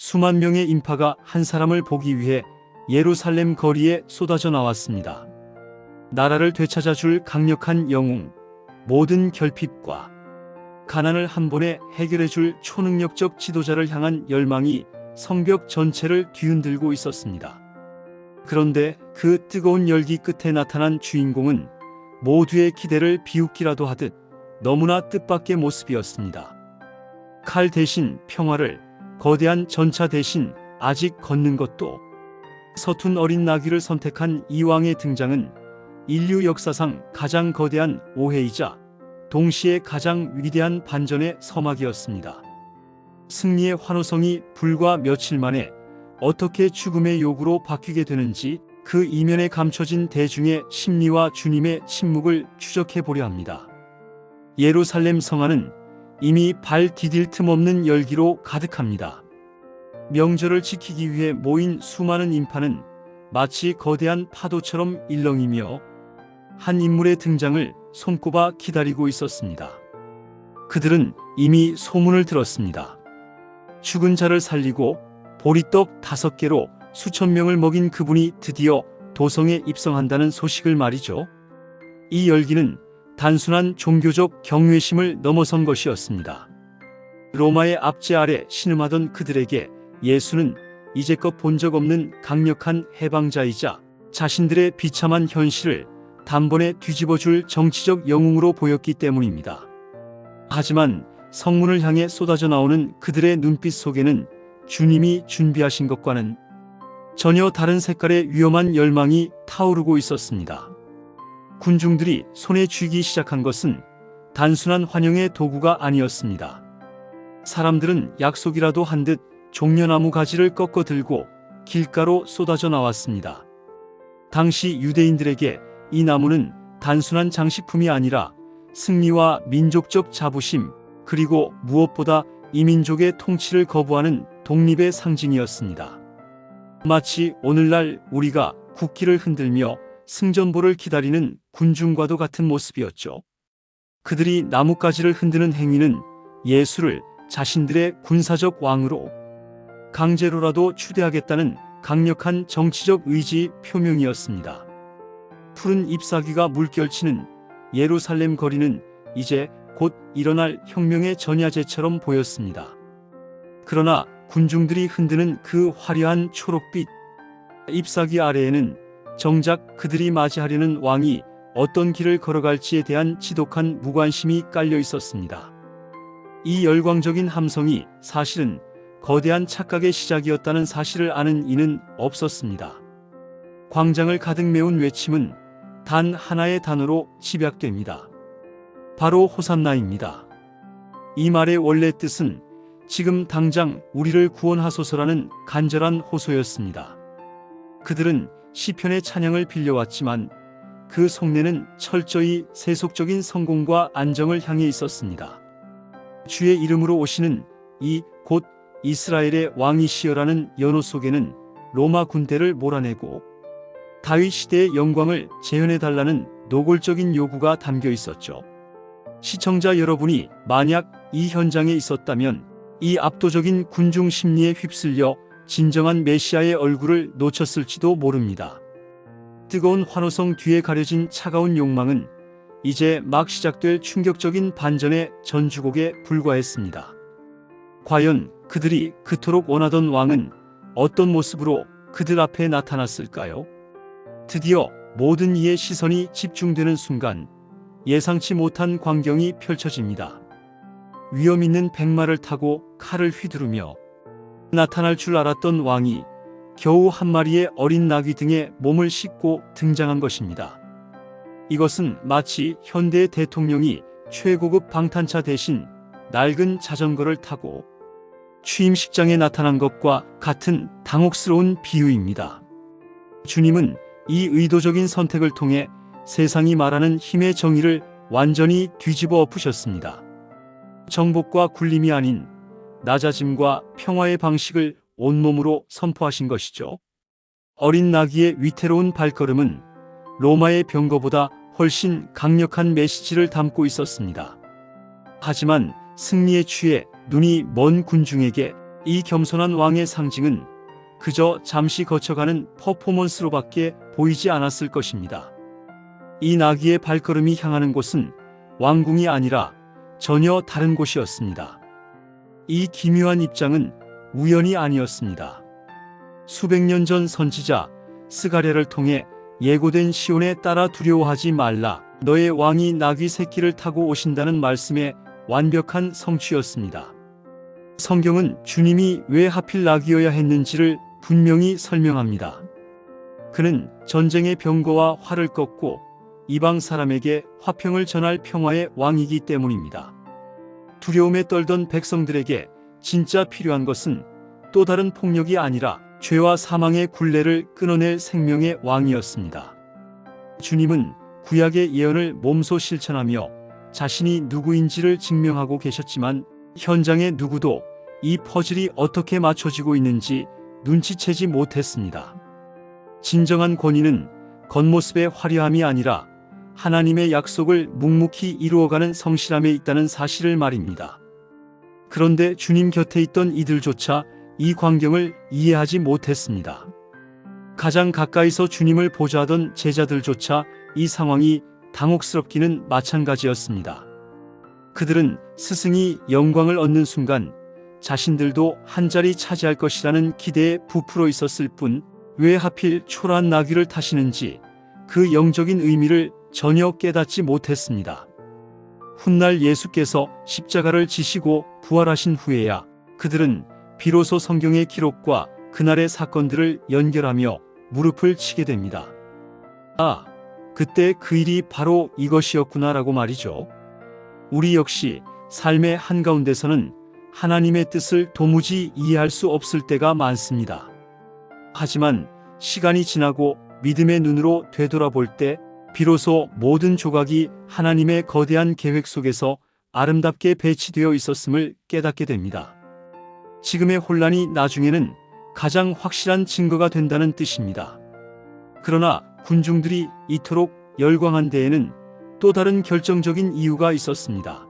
수만 명의 인파가 한 사람을 보기 위해 예루살렘 거리에 쏟아져 나왔습니다. 나라를 되찾아 줄 강력한 영웅, 모든 결핍과 가난을 한 번에 해결해 줄 초능력적 지도자를 향한 열망이 성벽 전체를 뒤흔들고 있었습니다. 그런데 그 뜨거운 열기 끝에 나타난 주인공은 모두의 기대를 비웃기라도 하듯 너무나 뜻밖의 모습이었습니다. 칼 대신 평화를, 거대한 전차 대신 아직 걷는 것도. 서툰 어린 나귀를 선택한 이 왕의 등장은 인류 역사상 가장 거대한 오해이자 동시에 가장 위대한 반전의 서막이었습니다. 승리의 환호성이 불과 며칠 만에 어떻게 죽음의 욕으로 바뀌게 되는지 그 이면에 감춰진 대중의 심리와 주님의 침묵을 추적해 보려 합니다. 예루살렘 성안은 이미 발 디딜 틈 없는 열기로 가득합니다. 명절을 지키기 위해 모인 수많은 인파는 마치 거대한 파도처럼 일렁이며 한 인물의 등장을 손꼽아 기다리고 있었습니다. 그들은 이미 소문을 들었습니다. 죽은 자를 살리고 보리떡 5개로 수천 명을 먹인 그분이 드디어 도성에 입성한다는 소식을 말이죠. 이 열기는 단순한 종교적 경외심을 넘어선 것이었습니다. 로마의 압제 아래 신음하던 그들에게 예수는 이제껏 본 적 없는 강력한 해방자이자 자신들의 비참한 현실을 단번에 뒤집어줄 정치적 영웅으로 보였기 때문입니다. 하지만 성문을 향해 쏟아져 나오는 그들의 눈빛 속에는 주님이 준비하신 것과는 전혀 다른 색깔의 위험한 열망이 타오르고 있었습니다. 군중들이 손에 쥐기 시작한 것은 단순한 환영의 도구가 아니었습니다. 사람들은 약속이라도 한 듯 종려나무 가지를 꺾어 들고 길가로 쏟아져 나왔습니다. 당시 유대인들에게 이 나무는 단순한 장식품이 아니라 승리와 민족적 자부심, 그리고 무엇보다 이 민족의 통치를 거부하는 독립의 상징이었습니다. 마치 오늘날 우리가 국기를 흔들며 승전보를 기다리는 군중과도 같은 모습이었죠. 그들이 나뭇가지를 흔드는 행위는 예수를 자신들의 군사적 왕으로 강제로라도 추대하겠다는 강력한 정치적 의지 표명이었습니다. 푸른 잎사귀가 물결치는 예루살렘 거리는 이제 곧 일어날 혁명의 전야제처럼 보였습니다. 그러나 군중들이 흔드는 그 화려한 초록빛 잎사귀 아래에는 정작 그들이 맞이하려는 왕이 어떤 길을 걸어갈지에 대한 지독한 무관심이 깔려 있었습니다. 이 열광적인 함성이 사실은 거대한 착각의 시작이었다는 사실을 아는 이는 없었습니다. 광장을 가득 메운 외침은 단 하나의 단어로 집약됩니다. 바로 호산나입니다. 이 말의 원래 뜻은 지금 당장 우리를 구원하소서라는 간절한 호소였습니다. 그들은 시편의 찬양을 빌려왔지만 그 속내는 철저히 세속적인 성공과 안정을 향해 있었습니다. 주의 이름으로 오시는 이 곧 이스라엘의 왕이시여라는 연호 속에는 로마 군대를 몰아내고 다윗 시대의 영광을 재현해달라는 노골적인 요구가 담겨 있었죠. 시청자 여러분이 만약 이 현장에 있었다면 이 압도적인 군중 심리에 휩쓸려 진정한 메시아의 얼굴을 놓쳤을지도 모릅니다. 뜨거운 환호성 뒤에 가려진 차가운 욕망은 이제 막 시작될 충격적인 반전의 전주곡에 불과했습니다. 과연 그들이 그토록 원하던 왕은 어떤 모습으로 그들 앞에 나타났을까요? 드디어 모든 이의 시선이 집중되는 순간 예상치 못한 광경이 펼쳐집니다. 위험 있는 백마를 타고 칼을 휘두르며 나타날 줄 알았던 왕이 겨우 한 마리의 어린 나귀 등에 몸을 싣고 등장한 것입니다. 이것은 마치 현대의 대통령이 최고급 방탄차 대신 낡은 자전거를 타고 취임식장에 나타난 것과 같은 당혹스러운 비유입니다. 주님은 이 의도적인 선택을 통해 세상이 말하는 힘의 정의를 완전히 뒤집어 엎으셨습니다. 정복과 굴림이 아닌 낮아짐과 평화의 방식을 온몸으로 선포하신 것이죠. 어린 나귀의 위태로운 발걸음은 로마의 병거보다 훨씬 강력한 메시지를 담고 있었습니다. 하지만 승리에 취해 눈이 먼 군중에게 이 겸손한 왕의 상징은 그저 잠시 거쳐가는 퍼포먼스로밖에 보이지 않았을 것입니다. 이 나귀의 발걸음이 향하는 곳은 왕궁이 아니라 전혀 다른 곳이었습니다. 이 기묘한 입장은 우연이 아니었습니다. 수백 년 전 선지자 스가랴를 통해 예고된 시온에 따라 두려워하지 말라, 너의 왕이 나귀 새끼를 타고 오신다는 말씀의 완벽한 성취였습니다. 성경은 주님이 왜 하필 나귀여야 했는지를 분명히 설명합니다. 그는 전쟁의 병거와 활을 꺾고 이방 사람에게 화평을 전할 평화의 왕이기 때문입니다. 두려움에 떨던 백성들에게 진짜 필요한 것은 또 다른 폭력이 아니라 죄와 사망의 굴레를 끊어낼 생명의 왕이었습니다. 주님은 구약의 예언을 몸소 실천하며 자신이 누구인지를 증명하고 계셨지만 현장의 누구도 이 퍼즐이 어떻게 맞춰지고 있는지 눈치채지 못했습니다. 진정한 권위는 겉모습의 화려함이 아니라 하나님의 약속을 묵묵히 이루어가는 성실함에 있다는 사실을 말입니다. 그런데 주님 곁에 있던 이들조차 이 광경을 이해하지 못했습니다. 가장 가까이서 주님을 보좌하던 제자들조차 이 상황이 당혹스럽기는 마찬가지였습니다. 그들은 스승이 영광을 얻는 순간 자신들도 한 자리 차지할 것이라는 기대에 부풀어 있었을 뿐 왜 하필 초라한 나귀를 타시는지 그 영적인 의미를 전혀 깨닫지 못했습니다. 훗날 예수께서 십자가를 지시고 부활하신 후에야 그들은 비로소 성경의 기록과 그날의 사건들을 연결하며 무릎을 치게 됩니다. 아, 그때 그 일이 바로 이것이었구나라고 말이죠. 우리 역시 삶의 한가운데서는 하나님의 뜻을 도무지 이해할 수 없을 때가 많습니다. 하지만 시간이 지나고 믿음의 눈으로 되돌아볼 때 비로소 모든 조각이 하나님의 거대한 계획 속에서 아름답게 배치되어 있었음을 깨닫게 됩니다. 지금의 혼란이 나중에는 가장 확실한 증거가 된다는 뜻입니다. 그러나 군중들이 이토록 열광한 데에는 또 다른 결정적인 이유가 있었습니다.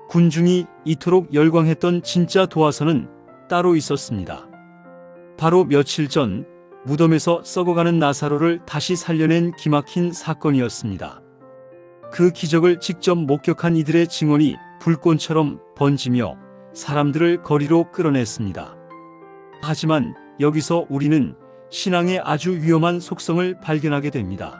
군중이 이토록 열광했던 진짜 도화선은 따로 있었습니다. 바로 며칠 전 무덤에서 썩어가는 나사로를 다시 살려낸 기막힌 사건이었습니다. 그 기적을 직접 목격한 이들의 증언이 불꽃처럼 번지며 사람들을 거리로 끌어냈습니다. 하지만 여기서 우리는 신앙의 아주 위험한 속성을 발견하게 됩니다.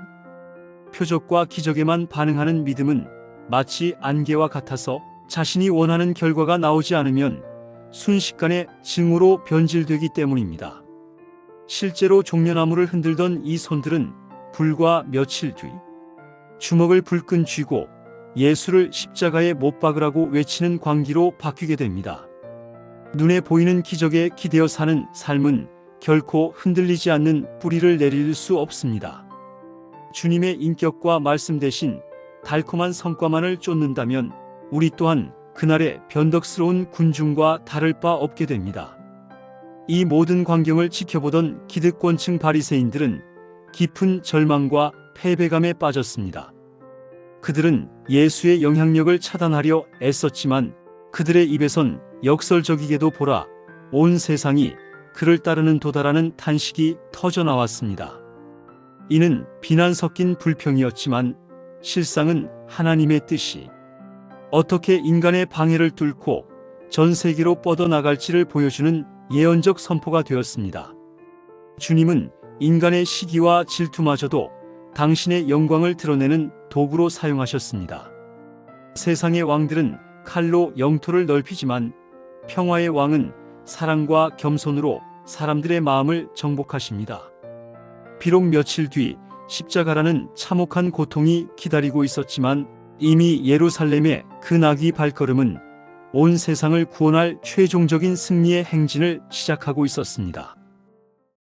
표적과 기적에만 반응하는 믿음은 마치 안개와 같아서 자신이 원하는 결과가 나오지 않으면 순식간에 징후로 변질되기 때문입니다. 실제로 종려나무를 흔들던 이 손들은 불과 며칠 뒤 주먹을 불끈 쥐고 예수를 십자가에 못 박으라고 외치는 광기로 바뀌게 됩니다. 눈에 보이는 기적에 기대어 사는 삶은 결코 흔들리지 않는 뿌리를 내릴 수 없습니다. 주님의 인격과 말씀 대신 달콤한 성과만을 쫓는다면 우리 또한 그날의 변덕스러운 군중과 다를 바 없게 됩니다. 이 모든 광경을 지켜보던 기득권층 바리새인들은 깊은 절망과 패배감에 빠졌습니다. 그들은 예수의 영향력을 차단하려 애썼지만 그들의 입에선 역설적이게도 보라, 온 세상이 그를 따르는 도다라는 탄식이 터져나왔습니다. 이는 비난 섞인 불평이었지만 실상은 하나님의 뜻이 어떻게 인간의 방해를 뚫고 전 세계로 뻗어나갈지를 보여주는 예언적 선포가 되었습니다. 주님은 인간의 시기와 질투마저도 당신의 영광을 드러내는 도구로 사용하셨습니다. 세상의 왕들은 칼로 영토를 넓히지만 평화의 왕은 사랑과 겸손으로 사람들의 마음을 정복하십니다. 비록 며칠 뒤 십자가라는 참혹한 고통이 기다리고 있었지만 이미 예루살렘의 그 나귀 발걸음은 온 세상을 구원할 최종적인 승리의 행진을 시작하고 있었습니다.